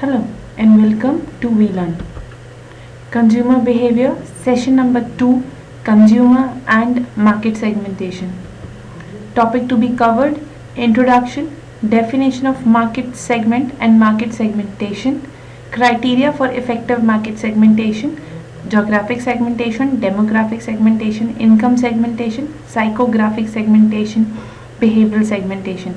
Hello and welcome to We Learn. Consumer Behavior, Session number 2, Consumer and Market Segmentation. Topic to be covered: Introduction, Definition of Market Segment and Market Segmentation, Criteria for Effective Market Segmentation, Geographic Segmentation, Demographic Segmentation, Income Segmentation, Psychographic Segmentation, Behavioral Segmentation.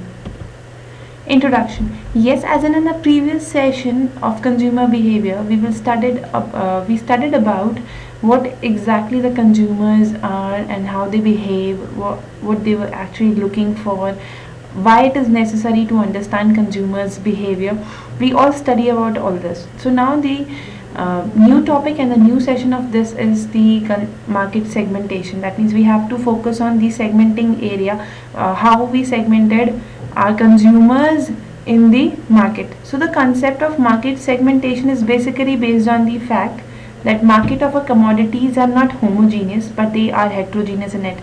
Introduction. Yes, as in the previous session of consumer behavior, we studied about what exactly the consumers are and how they behave, what they were actually looking for, why it is necessary to understand consumers' behavior. We all study about all this. So now the new topic and the new session of this is the market segmentation. That means we have to focus on the segmenting area, how we segmented our consumers in the market. So the concept of market segmentation is basically based on the fact that market of a commodities are not homogeneous but they are heterogeneous in it.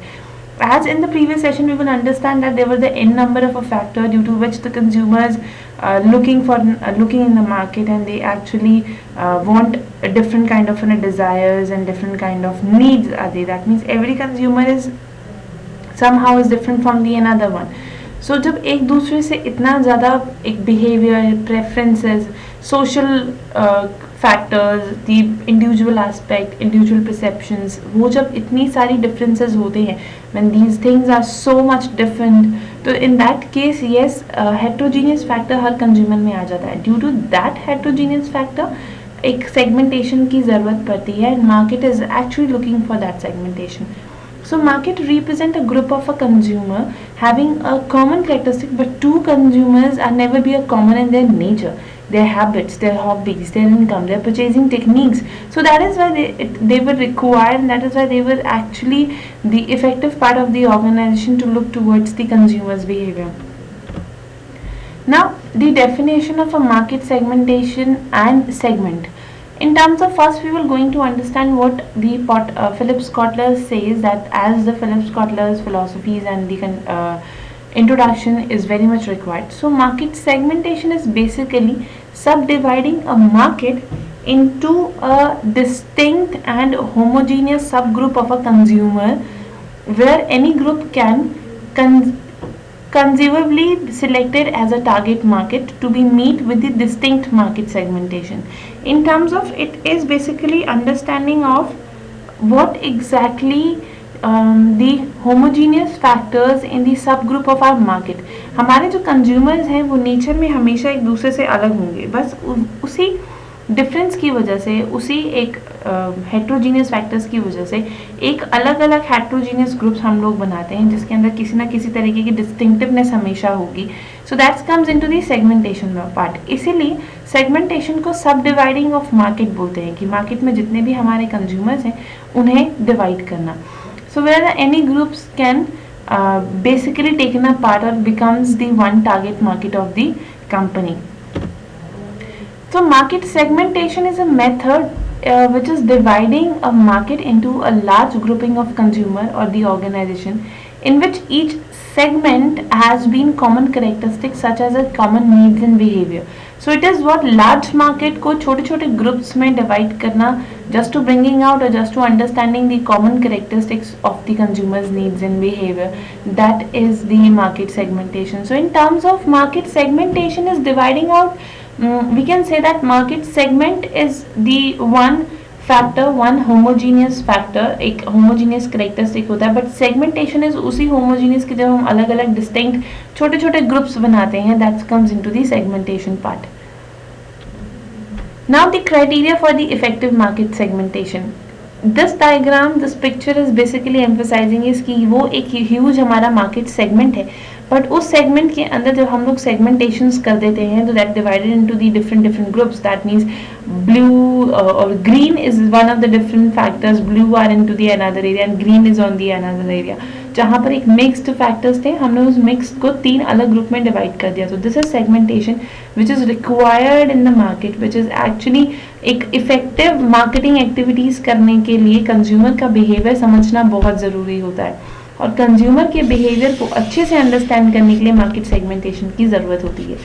As in the previous session, we will understand that there were the n number of a factor due to which the consumers looking in the market, and they actually want a different kind of desires and different kind of needs are there. That means every consumer is somehow is different from the another one. So जब एक दूसरे से इतना ज़्यादा एक behaviour, preferences, social factors, the individual aspect, individual perceptions, वो जब इतनी सारी डिफरेंसेस होते हैं, when these things are so much different, तो in that case yes heterogeneous factor हर कंज्यूमर में आ जाता है. Due to that heterogeneous factor एक सेगमेंटेशन की ज़रूरत पड़ती है, and market is actually looking for that segmentation. So market represent a group of a consumer having a common characteristic, but two consumers are never be a common in their nature, their habits, their hobbies, their income, their purchasing techniques. So that is why they were required, and that is why they were actually the effective part of the organization to look towards the consumer's behavior. Now the definition of a market segmentation and segment. In terms of first, we will going to understand what the Philip Kotler says, that as the Philip Kotler's philosophies and the introduction is very much required. So market segmentation is basically subdividing a market into a distinct and homogeneous subgroup of a consumer, where any group can conceivably selected as a target market to be meet with the distinct market segmentation. In terms of it is basically understanding of what exactly the homogeneous factors in the subgroup of our market. हमारे जो consumers हैं वो nature में हमेशा एक दूसरे से अलग होंगे, बस उसी डिफरेंस की वजह से, उसी एक हेट्रोजीनियस फैक्टर्स की वजह से एक अलग अलग हेट्रोजीनियस ग्रुप्स हम लोग बनाते हैं, जिसके अंदर किसी ना किसी तरीके की डिस्टिंक्टिवनेस हमेशा होगी. सो that's comes into the segmentation part. इसीलिए सेगमेंटेशन को सब डिवाइडिंग ऑफ मार्केट बोलते हैं, कि मार्केट में जितने भी हमारे कंज्यूमर्स हैं उन्हें डिवाइड करना. So where any groups can basically taken a part or becomes the one target market of the company. So market segmentation is a method which is dividing a market into a large grouping of consumer or the organization, in which each segment has been common characteristics such as a common needs and behavior. So it is what large market को छोटे छोटे groups में divide करना, just to bringing out or just to understanding the common characteristics of the consumer's needs and behavior. That is the market segmentation. So in terms of market segmentation is dividing out, we can say that market segment is the one factor, one homogeneous factor, एक homogeneous characteristic होता है, but segmentation is उसी homogeneous के जब हम अलग अलग distinct छोटे छोटे groups बनाते हैं, that comes into the segmentation part. Now the criteria for the effective market segmentation. This diagram, this picture is basically emphasizing is कि वो एक huge हमारा market segment है, बट उस सेगमेंट के अंदर जब हम लोग सेगमेंटेशंस कर देते हैं, तो that divided into the different groups. That means blue और green is one of the different factors. Blue are into the another area and green is on the another area. जहाँ पर एक मिक्स्ड फैक्टर्स थे, हमने उस mix को 3 अलग group में डिवाइड कर दिया. सो this is segmentation which is required in the market, which is actually एक इफेक्टिव मार्केटिंग एक्टिविटीज करने के लिए कंज्यूमर का बिहेवियर समझना बहुत ज़रूरी होता है, और कंज्यूमर के बिहेवियर को अच्छे से अंडरस्टैंड करने के लिए मार्केट सेगमेंटेशन की ज़रूरत होती है.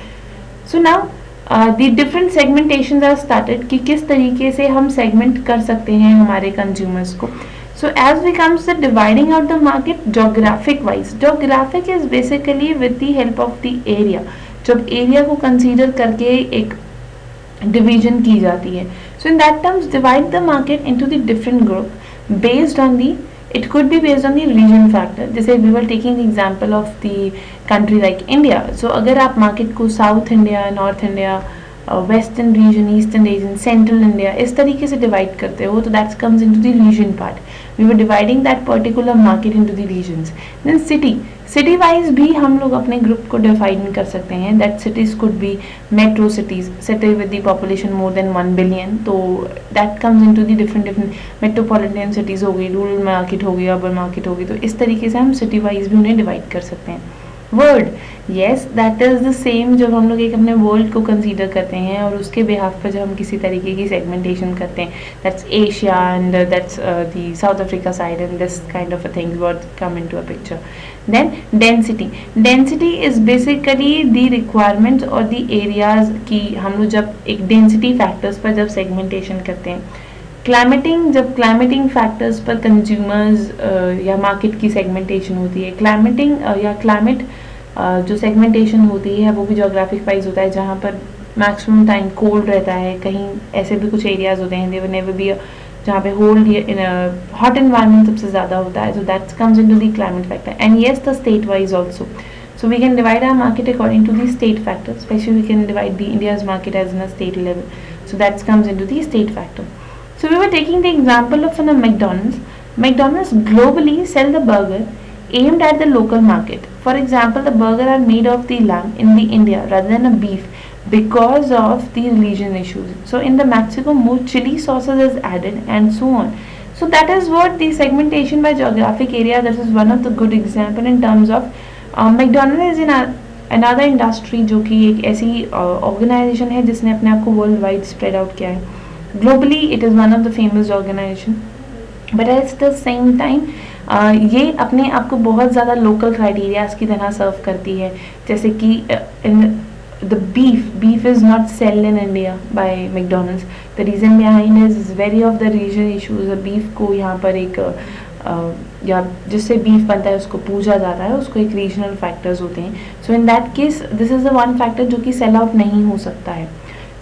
So now the different segmentations are started कि किस तरीके से हम सेगमेंट कर सकते हैं हमारे कंज्यूमर्स को. So as we comes to dividing out the market geographic wise, geographic is basically with the help of the area. जब एरिया को कंसीडर करके एक डिवीजन की जाती है. So in that terms divide the market into the different group based on the, it could be based on the region factor. जैसे we were taking the example of the country like India. So अगर आप market को South India, North India, western region, eastern region, central India इस तरीके से divide करते हो तो that comes into the region part. We were dividing that particular market into the regions. Then city wise भी हम लोग अपने ग्रुप को डिफाइन कर सकते हैं. That cities could be metro cities, city with the population more than 1 billion, तो that comes into the different metropolitan cities हो गई, रूरल मार्केट हो गई, अर्बन मार्केट हो गई. तो इस तरीके से हम सिटी वाइज भी उन्हें डिवाइड कर सकते हैं. World, yes that is the same. जब हम लोग एक अपने वर्ल्ड को कंसीडर करते हैं और उसके बिहाफ पर जब हम किसी तरीके की सेगमेंटेशन करते हैं, that's Asia and that's the South Africa side and this kind of a things what come into a picture. Then density is basically the requirements और द एरियाज की हम लोग जब एक डेंसिटी फैक्टर्स पर जब सेगमेंटेशन करते हैं. जब क्लाइमेटिंग फैक्टर्स पर कंज्यूमर्स या मार्केट की सेगमेंटेशन होती है. या क्लाइमेट जो सेगमेंटेशन होती है वो भी जोग्राफिक वाइज होता है, जहाँ पर मैक्सिमम टाइम कोल्ड रहता है. कहीं ऐसे भी कुछ एरियाज होते हैं देवर नेवर बी जहाँ पे हॉट एनवायरनमेंट सबसे ज़्यादा होता है. So that comes into the climate factor. And yes the state wise also. So we can divide our market according to the state factor. Especially we can divide the India's market as in a state level. So that comes into the state factor. So we were taking the example of McDonald's. McDonald's globally sell the burger aimed at the local market. For example, the burger are made of the lamb in the India rather than a beef because of the religion issues. So in the Mexico, more chili sauces is added and so on. So that is what the segmentation by geographic area. This is one of the good example in terms of McDonald's is in another industry जो कि एक ऐसी organization है जिसने अपने आप को world wide spread out किया है. Globally, it is one of the famous organization, but at the same time ये अपने आप को बहुत ज़्यादा local criterias की तरह serve करती है. जैसे कि the beef is not sold in India by McDonald's. The reason behind is very of the region issues. beef को यहाँ पर एक या जिससे बीफ बनता है उसको पूजा जाता है, उसको एक रीजनल फैक्टर्स होते हैं. So in that case this is the one factor जो कि सेल आउट नहीं हो सकता है,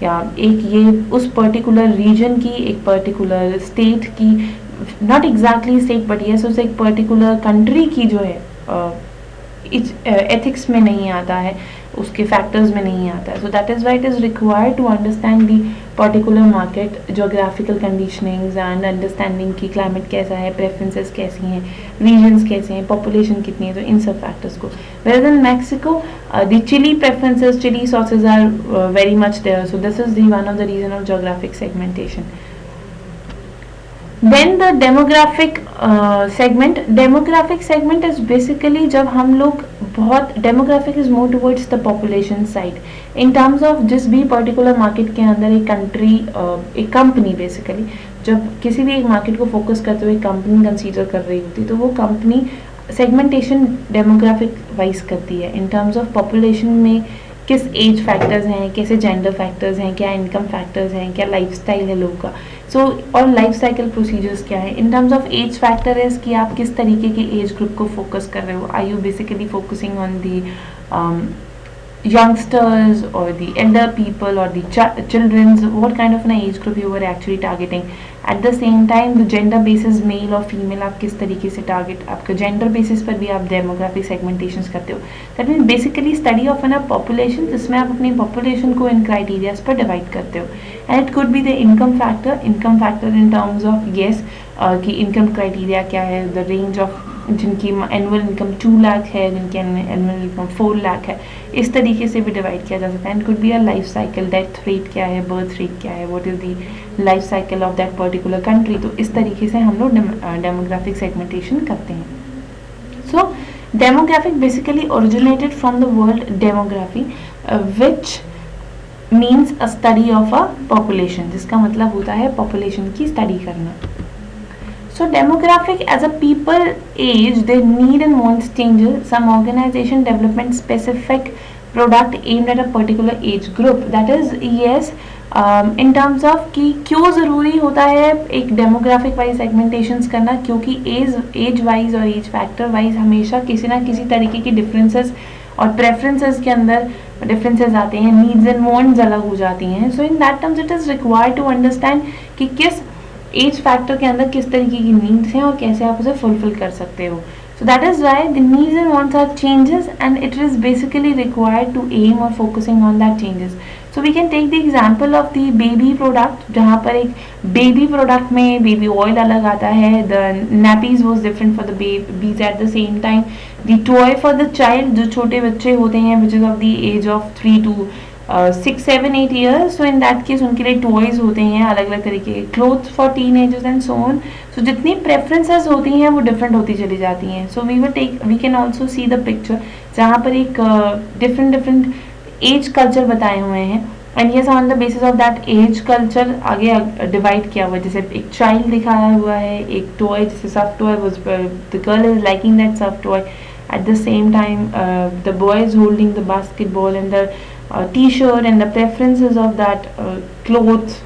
या एक ये उस पर्टिकुलर रीजन की, एक पर्टिकुलर स्टेट की, not exactly state but yes उस एक पर्टिकुलर कंट्री की जो है एथिक्स में नहीं आता है, उसके फैक्टर्स में नहीं आता है. So that is why it is required to understand the particular market geographical conditionings and understanding की क्लाइमेट कैसा है, प्रेफरेंसेस कैसी हैं, रीजन्स कैसे हैं, पॉपुलेशन कितनी है. तो इन सब फैक्टर्स को where in Mexico the chilli preferences, chilli sauces are very much there. So this is the one of the region of geographic segmentation. Then the demographic segment. Demographic segment is basically जब हम लोग बहुत demographic is more towards the population side in terms of जिस भी particular market के अंदर एक country एक company basically जब किसी भी एक market को focus करते हुए company consider कर रही होती तो वो company segmentation demographic wise करती है in terms of population में किस एज फैक्टर्स हैं, कैसे जेंडर फैक्टर्स हैं, क्या इनकम फैक्टर्स हैं, क्या लाइफस्टाइल है लोगों का. सो और लाइफ साइकिल प्रोसीजर्स क्या है. In terms of age factor है कि आप किस तरीके के एज ग्रुप को फोकस कर रहे हो. Are you basically focusing on the youngsters or the elder people or the children's, what kind of an age group you were actually targeting. At the same time the gender basis male or female आप किस तरीके से target, आपका gender basis पर भी आप demographic segmentations करते हो. That means basically study of a population जिसमें आप अपनी population को इन criterias पर divide करते हो. And it could be the income factor in terms of yes कि income criteria क्या है, the range of जिनकी एनुअल इनकम 2 लाख है, जिनकी एनुअल इनकम 4 लाख है, इस तरीके से भी डिवाइड किया जा सकता है. And could be a life cycle, death rate क्या है, बर्थ रेट क्या है, what is the life cycle of that particular country. तो इस तरीके से हम लोग डेमोग्राफिक सेगमेंटेशन करते हैं. So demographic basically originated from the world demography which means a study of a population, जिसका मतलब होता है पॉपुलेशन की स्टडी करना. So demographic as a people age, their need and wants changes. Some organization development specific product aimed at a particular age group. That is, yes, in terms of कि क्यों ज़रूरी होता है एक डेमोग्राफिक वाइज सेगमेंटेशंस करना, क्योंकि age wise और age factor wise हमेशा किसी ना किसी तरीके की डिफरेंसेस और प्रेफरेंसेस के अंदर डिफरेंसेस आते हैं, नीड्स एंड वांट्स अलग हो जाती हैं. So in that terms it is required to understand कि किस एज फैक्टर के अंदर किस तरीके की नीड्स हैं और कैसे आप उसे फुलफिल कर सकते हो. So that is why the needs and wants are changes, and it is basically required to aim or focusing on that changes. So we can take the example of the baby product, जहाँ पर एक baby product में baby oil अलग आता है, the nappies was different for the babies at the same time, the toy for the child जो छोटे बच्चे होते हैं which is of the age of 3 to 6, 7, 8 years. So in that case उनके लिए toys होते हैं अलग अलग तरीके के, clothes for teenagers and so on. So जितनी preferences होती हैं वो different होती चली जाती हैं. So we can also see the picture जहाँ पर एक different age culture बताए हुए हैं, and yes on the basis of that age culture आगे divide किया हुआ है. जैसे एक child दिखाया हुआ है, एक toy जैसे soft toy was the girl is liking that soft toy. At the same time the boy is holding the basketball and the t-shirt, and the preferences of that clothes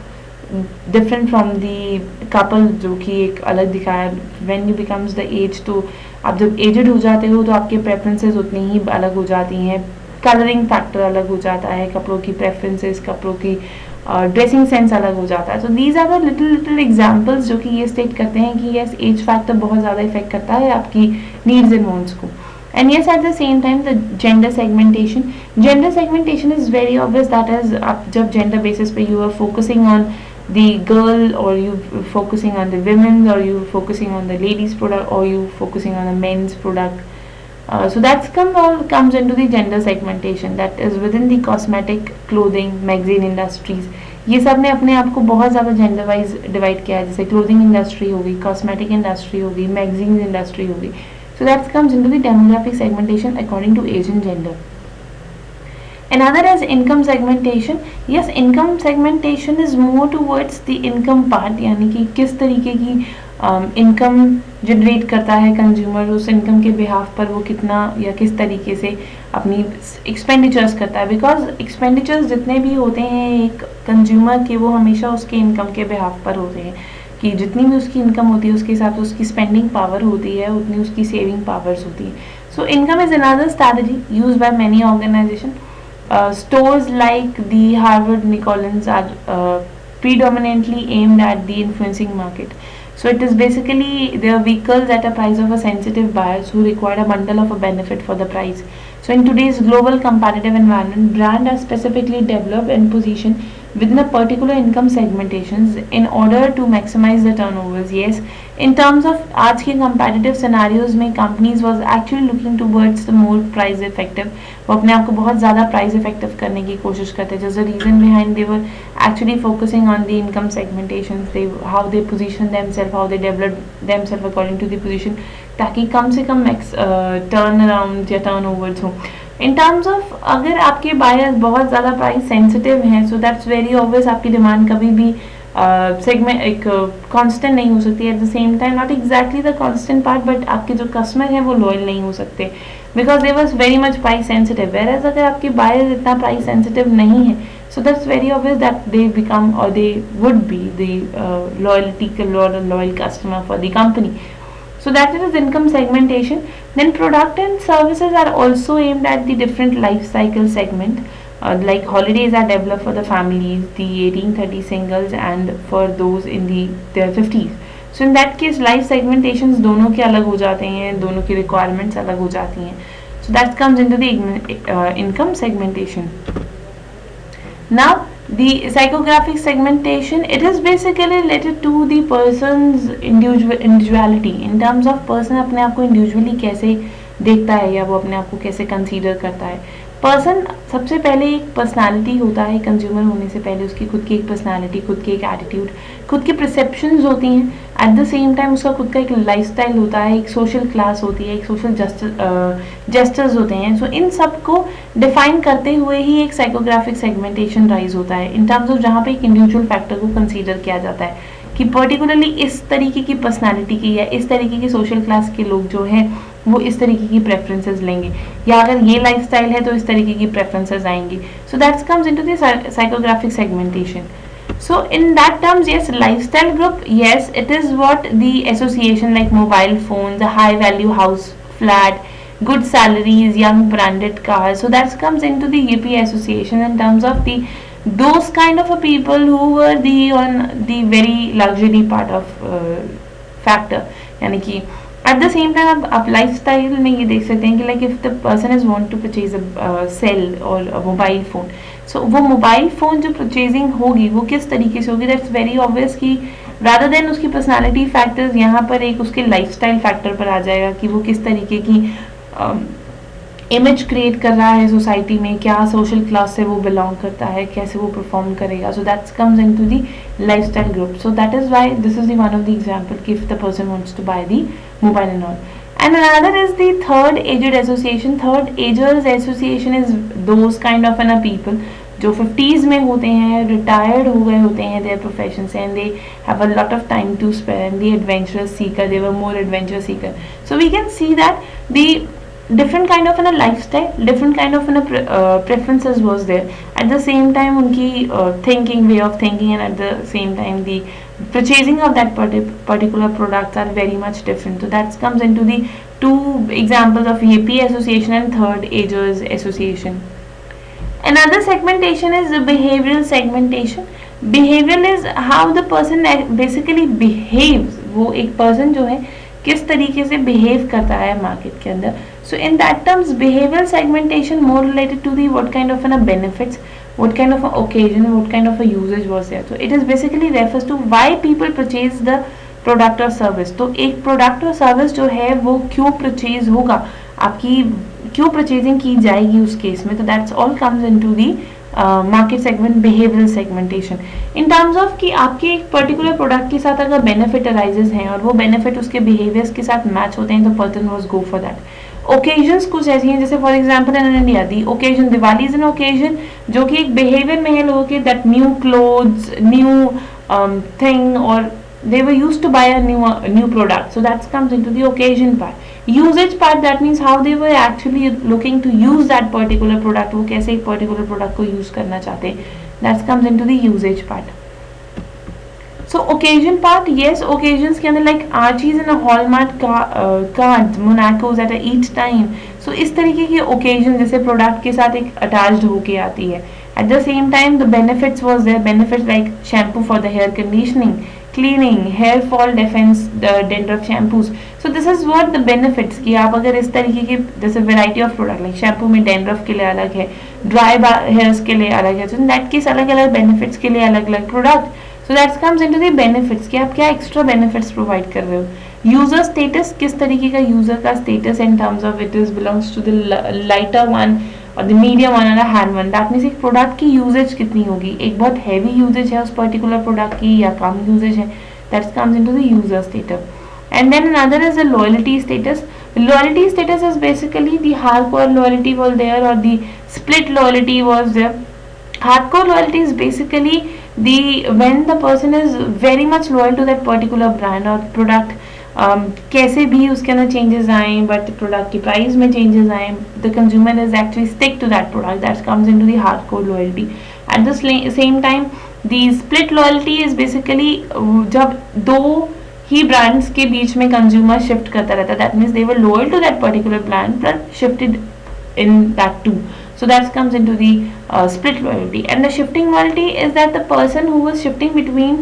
different from the couple जो कि एक अलग दिखाया. when you becomes the age, तो आप जब aged हो जाते हो तो आपके प्रेफरेंसेस उतनी ही अलग हो जाती हैं, कलरिंग फैक्टर अलग हो जाता है, कपड़ों की प्रेफरेंसेस, कपड़ों की ड्रेसिंग सेंस अलग हो जाता है. So these are the little examples जो कि ये स्टेट करते हैं कि यस एज फैक्टर बहुत ज़्यादा इफेक्ट करता है आपकी नीड्स एंड वांट्स को. And yes, at the same time, the gender segmentation. Gender segmentation is very obvious. That is, जब gender basis पे you are focusing on the girl, or you focusing on the women, or you focusing on the ladies product, or you focusing on the men's product. So that's all comes into the gender segmentation. That is within the cosmetic, clothing, magazine industries. ये सब ने अपने आप को बहुत ज़्यादा gender wise divide किया है. जैसे क्लोथिंग इंडस्ट्री होगी, कॉस्मेटिक इंडस्ट्री होगी, मैगजीन इंडस्ट्री होगी. So that comes into the demographic segmentation according to age and gender. Another is income segmentation. Yes, income segmentation is more towards the income part, यानी कि किस तरीके की income generate करता है consumer, उस इनकम के बिहाफ पर वो कितना या किस तरीके से अपनी एक्सपेंडिचर्स करता है. बिकॉज एक्सपेंडिचर्स जितने भी होते हैं एक कंज्यूमर के, वो हमेशा उसके इनकम के बिहाफ पर होते हैं कि जितनी भी उसकी इनकम होती है उसके हिसाब से उसकी स्पेंडिंग पावर होती है, उतनी उसकी सेविंग पावर्स होती है. So income is another strategy use by many organization. Stores like the Harvard Nichols are predominantly aimed at the influencing market. So it is basically they are vehicles at a price of a sensitive buyers who require a bundle of a benefit for the price. So in today's global competitive environment, brands are specifically developed and positioned within a particular income segmentations in order to maximize the turnovers. Yes, in terms of आज के competitive scenarios में companies was actually looking towards the more price effective. वो अपने आप को बहुत ज़्यादा price effective करने की कोशिश करते हैं. Just the reason behind they were actually focusing on the income segmentations, how they position themselves, how they develop themselves according to the position, ताकि कम से कम turn around या turnovers हो. इन टर्म्स ऑफ अगर आपके बायर्स बहुत ज़्यादा price sensitive हैं, so that's very obvious आपकी डिमांड कभी भी सेगमेंट एक कांस्टेंट नहीं हो सकती. Eight the same time not exactly the constant part, but आपके जो कस्टमर हैं वो लॉयल नहीं हो सकते because they was very much price sensitive. Whereas अगर आपके बायर्स इतना प्राइस सेंसिटिव नहीं है, so that's very obvious that they become or they would be the loyal customer for the company. So that is income segmentation. Then product and services are also aimed at the different life cycle segment. Like holidays are developed for the families, the 18-30 singles, and for those in their 50s. So in that case life segmentations दोनों के अलग हो जाते हैं, दोनों की requirements अलग हो जाती हैं. So that comes into the income segmentation. Now the psychographic segmentation, it is basically related to the person's individuality in terms of person अपने आप को individually कैसे देखता है या वो अपने आप को कैसे consider करता है. पर्सन सबसे पहले एक पर्सनालिटी होता है, कंज्यूमर होने से पहले उसकी खुद की एक पर्सनालिटी, खुद की एक एटीट्यूड, खुद की परसेप्शंस होती हैं. एट द सेम टाइम उसका खुद का एक लाइफस्टाइल होता है, एक सोशल क्लास होती है, एक सोशल जेस्चर्स होते हैं. सो इन सब को डिफाइन करते हुए ही एक साइकोग्राफिक सेगमेंटेशन राइज होता है इन टर्म्स ऑफ जहाँ पे एक इंडिविजुअल फैक्टर को कंसीडर किया जाता है कि पर्टिकुलरली इस तरीके की पर्सनालिटी की या इस तरीके की सोशल क्लास के लोग जो हैं वो इस तरीके की प्रेफरेंसेस लेंगे, या अगर ये लाइफस्टाइल है तो इस तरीके की प्रेफरेंसेस आएंगी. सो that's comes into the psychographic segmentation. So in that terms, yes, lifestyle group, yes, it is what the association like mobile phones, a high value house, flat, good salaries, young branded cars. So that comes into the UP association in terms of the those kind of a people who were the on the very luxury part of factor. यानी कि at the same time आप lifestyle में ये देख सकते हैं कि like if the person is want to purchase a cell or a mobile phone, so वो मोबाइल फ़ोन जो परचेजिंग होगी वो किस तरीके से होगी, दैट्स वेरी ऑब्वियस कि रादर देन उसकी पर्सनालिटी फैक्टर्स यहाँ पर एक उसके लाइफस्टाइल फैक्टर पर आ जाएगा कि वो किस तरीके की इमेज क्रिएट कर रहा है सोसाइटी में, क्या सोशल क्लास से वो बिलोंग करता है, कैसे वो परफॉर्म करेगा. So that's comes into the lifestyle group. So that is why this is the one of the example कि if the person wants to buy the mobile and all. And another is the third aged association. Third aged association is those kind of people जो 50s में होते हैं, retired हो गए होते हैं their professions and they have a lot of time to spend, the adventurous seeker, they were more adventure seeker. So we can see that the different kind of lifestyle, different kind of preferences was there. At the same time उनकी thinking, way of thinking, and at the same time the purchasing of that particular products are very much different. So that comes into the two examples of AP association and third agers association. Another segmentation is the behavioral segmentation. Behavioral is how the person basically behaves. वो एक person जो है किस तरीके से behave करता है market के अंदर. So in that terms, behavioral segmentation more related to the what kind of benefits, what kind of occasion, what kind of a usage was there. So it is basically refers to why people purchase the product or service. तो एक product और service जो है वो क्यों purchase होगा, आपकी क्यों परचेजिंग की जाएगी उस केस में. तो that's all comes into the market segment behavioural segmentation in terms of कि आपके एक पर्टिकुलर प्रोडक्ट के साथ अगर बेनिफिट अराइजेस हैं और वो बेनिफिट उसके बिहेवियर्स के साथ मैच होते हैं तो person was go for that. Occasions कुछ ऐसी हैं जैसे for example in India the occasion, Diwali is an occasion जो कि एक बिहेवियर में है लोगों के, that new clothes, new thing, और they were used to buy a new product. So that comes into the occasion part. Usage part, that means how they were actually looking to use that particular product, वो कैसे एक particular product को use करना चाहते हैं. That comes into the usage part. So occasion part, yes, occasions के अंदर like Archie's and a Hallmark cards, Monacos at each time. So इस तरीके की occasion जैसे product के साथ एक attached होके आती है. At the same time, the benefits was there. Benefits like shampoo for the hair conditioning, cleaning, hair fall defense, dandruff shampoos. So this is what the benefits कि आप अगर इस तरीके के जैसे variety of product like shampoo में dandruff के लिए अलग है, dry hairs के लिए अलग है, so in that case अलग अलग benefits के लिए अलग अलग product. So that comes into the benefits कि आप क्या extra benefits provide कर रहे हो. User status, किस तरीके का user का status in terms of it is belongs to the lighter one और the medium one और hand one. That means एक product की usage कितनी होगी, एक बहुत heavy usage है उस particular product की या कम usage है. That comes into the user status. And then another is the loyalty status. Loyalty status is basically the hardcore loyalty was there or the split loyalty was there. Hardcore loyalty is basically the when the person is very much loyal to that particular brand or product. कैसे भी उसके अंदर changes आए but product की price में changes आए, the consumer is actually stick to that product. That comes into the hardcore loyalty. At the same time the split loyalty is basically जब दो ही ब्रांड्स के बीच में कंज्यूमर शिफ्ट करता रहता है. That means they were loyal to that particular brand but shifted in that too. So that comes into the split loyalty. And the shifting loyalty is that the person who was shifting between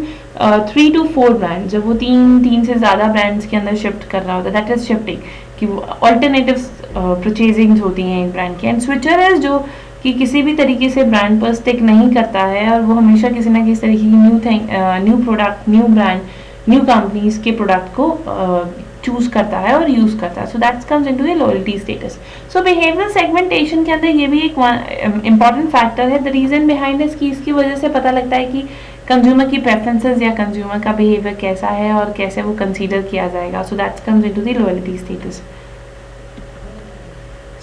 3 to 4 brands, जब वो तीन से ज़्यादा brands के अंदर shift कर रहा होता है, that is shifting. कि वो alternatives purchasing होती हैं एक brand की. And switcher is जो कि किसी भी तरीके से brand पर stick नहीं करता है और वो हमेशा किसी ना किसी तरीके की new product, new brand, new companies के product को चूज करता है और यूज करता है. So that comes into the loyalty status. So behavioural segmentation के अंदर ये भी एक इंपॉर्टेंट फैक्टर है. द रीजन बिहाइंड इज कि इसकी वजह से पता लगता है कि कंज्यूमर की प्रेफरेंसेस या कंज्यूमर का बिहेवियर कैसा है और कैसे वो कंसीडर किया जाएगा. So that comes into the loyalty status.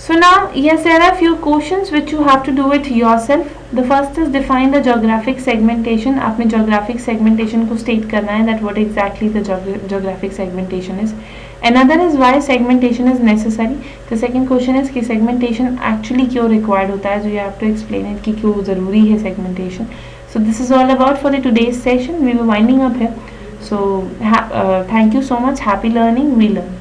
So now, yes, there are few questions which you have to do it yourself. The first is define the geographic segmentation. आपने geographic segmentation को state करना है that what exactly the geographic segmentation is. Another is why segmentation is necessary. The second question is कि segmentation actually क्यों required होता है, so you have to explain it कि क्यों ज़रूरी है segmentation. So this is all about for the today's session. We were winding up here. So thank you so much. Happy learning. We learn.